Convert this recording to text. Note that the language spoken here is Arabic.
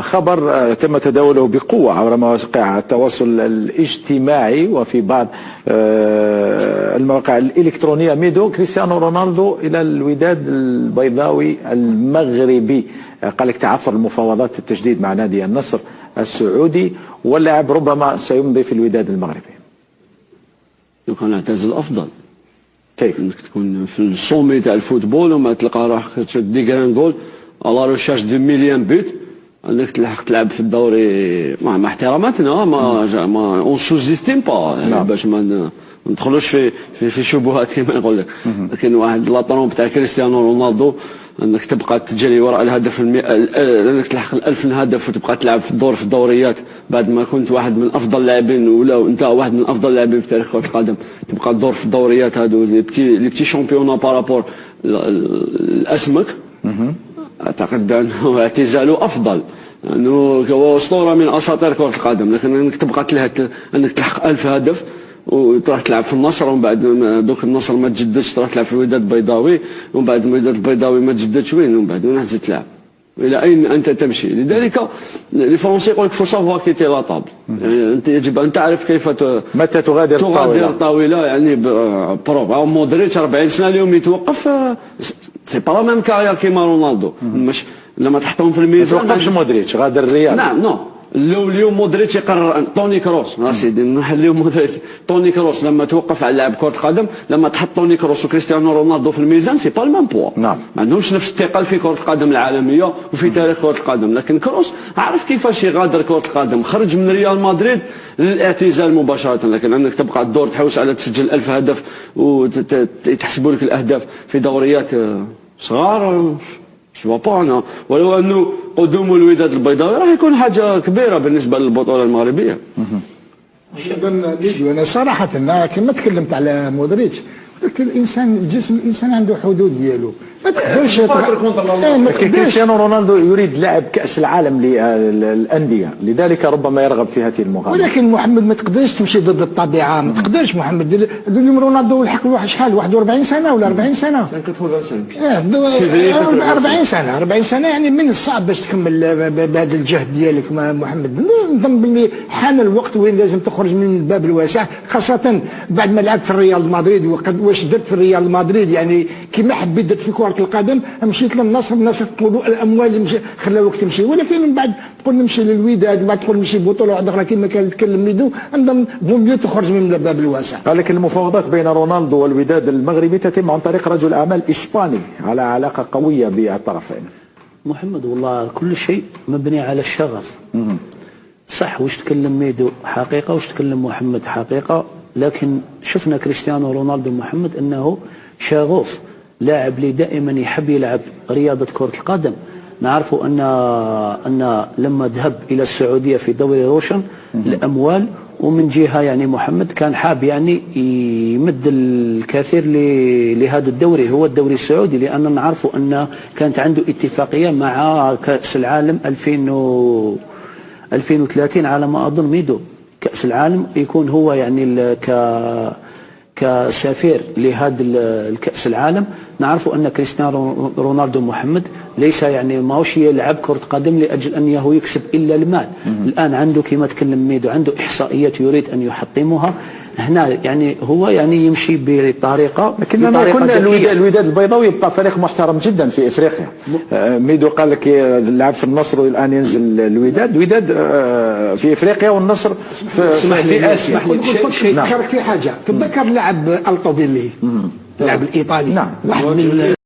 خبر تم تداوله بقوة عبر مواقع التواصل الاجتماعي وفي بعض المواقع الإلكترونية. ميدو كريستيانو رونالدو إلى الوداد البيضاوي المغربي. قال لك تعثر المفاوضات التجديد مع نادي النصر السعودي، واللاعب ربما سيمضي في الوداد المغربي. لو كان اعتزل افضل. كيف؟ انك تكون في الصومي تاع الفوتبول وما تلقى روحك دي كران جول على ريشيرش دو مليون بوت، انك تلحق تلعب في الدوري مع احتراماتنا ما اون سوزيستيم با يعني باش ما ندخلوش في شبهات كما يقول لك. لكن واحد لا طرومب تاع كريستيانو رونالدو انك تبقى تجري وراء الهدف انك تلحق 1000 هدف وتبقى تلعب في الدوريات بعد ما كنت واحد من افضل اللاعبين، ولا انت واحد من افضل اللاعبين في تاريخ كرة القدم، تبقى تدور في الدوريات هادو لي بتي شامبيونا بارابور الاسمك. اعتقد بانه اعتزاله افضل، انه هو اسطوره من اساطير كرة القدم. لكن انك تبقى انك تلحق 1000 هدف وتروح تلعب في النصر، ومن بعد دوك النصر ما تجددش تروح تلعب في الوداد البيضاوي، ومن بعد الوداد البيضاوي ما تجددش وين راح تزيد تلعب؟ الى اين انت تمشي؟ لذلك لي فرونسي يقول لك فو سافوار كيتي لا طابل، يعني انت يجب ان تعرف كيف متى تغادر الطاوله. يعني بروف مودريتش 40 سنه اليوم يتوقف، سي با لا ميم كارير كيما رونالدو. مش لما تحطهم في الميزان ما توقفش مودريتش، غادر الريال. نعم نو اليوم مودريتش يقرر طوني كروس سيدي نحليو مودريتش. طوني كروس لما توقف على لاعب كرة القدم، لما تحط طوني كروس وكريستيانو رونالدو في الميزان سي با المام بوا. نعم. ما عندهمش نفس الثقل في كرة القدم العالمية وفي تاريخ كرة القدم. لكن كروس عرف كيفاش يغادر كرة القدم، خرج من ريال مدريد للاعتزال مباشرة. لكن انك تبقى تدور تحوس على تسجل 1000 هدف وتحسبوا لك الاهداف في دوريات صغار، انا ولو انه قدوم الوداد البيضاوي راح يكون حاجه كبيره بالنسبه للبطوله المغربيه. انا صراحه كما تكلمت على مودريتش، قلت الانسان الجسم الانسان عنده حدود ديالو، ما تقدرش كريستيانو رونالدو يريد لعب كأس العالم للأندية، لذلك ربما يرغب في هذه المغامرة. ولكن محمد ما تقدرش تمشي ضد الطبيعة، ما تقدرش محمد. اليوم رونالدو يلحق له شحال 41 سنة ولا 40 سنة؟ 40 سنة 40 سنة، يعني من الصعب باش تكمل بهذا الجهد ديالك محمد. نظن باللي حان الوقت وين لازم تخرج من الباب الواسع، خاصة بعد ما لعبت في الريال مدريد واش درت في الريال مدريد، يعني كما حبيت درت في كرة القدم. مشيت للنصر، النصر تقولوا الاموال اللي خلاوك تمشي، ولكن من بعد تقول نمشي للوداد، من بعد تقول نمشي بطوله واحده اخرى كما كان يتكلم ميدو، نظن بومبيو تخرج من الباب الواسع. قال لك المفاوضات بين رونالدو والوداد المغربي تتم عن طريق رجل اعمال اسباني على علاقه قويه بالطرفين. محمد والله كل شيء مبني على الشغف. صح وش تكلم ميدو حقيقه وش تكلم محمد حقيقه، لكن شفنا كريستيانو رونالدو محمد انه شغوف، لاعب اللي دائما يحب يلعب رياضة كرة القدم. نعرفوا أن لما ذهب إلى السعودية في دوري روشن الأموال، ومن جهة يعني محمد كان حاب يعني يمد الكثير لهذا الدوري، هو الدوري السعودي، لأننا نعرفوا أن كانت عنده اتفاقية مع كأس العالم 2030 على ما أظن ميدو. كأس العالم يكون هو يعني كسفير لهذا الكأس العالم. نعرف أن كريستيانو رونالدو محمد ليس يعني ماهوش يلعب كرة قدم لأجل أنه يكسب إلا المال. الآن عنده كما تكلم ميدو، عنده إحصائيات يريد أن يحطمها هنا، يعني هو يعني يمشي بطريقة. لكن الوداد البيضاوي يبقى فريق محترم جدا في افريقيا. ميدو قال لك لعب في النصر والان ينزل الوداد في افريقيا، والنصر في اسيا. نذكرك في حاجه، تتذكر لاعب الطوبيلي، اللاعب الايطالي، واحد من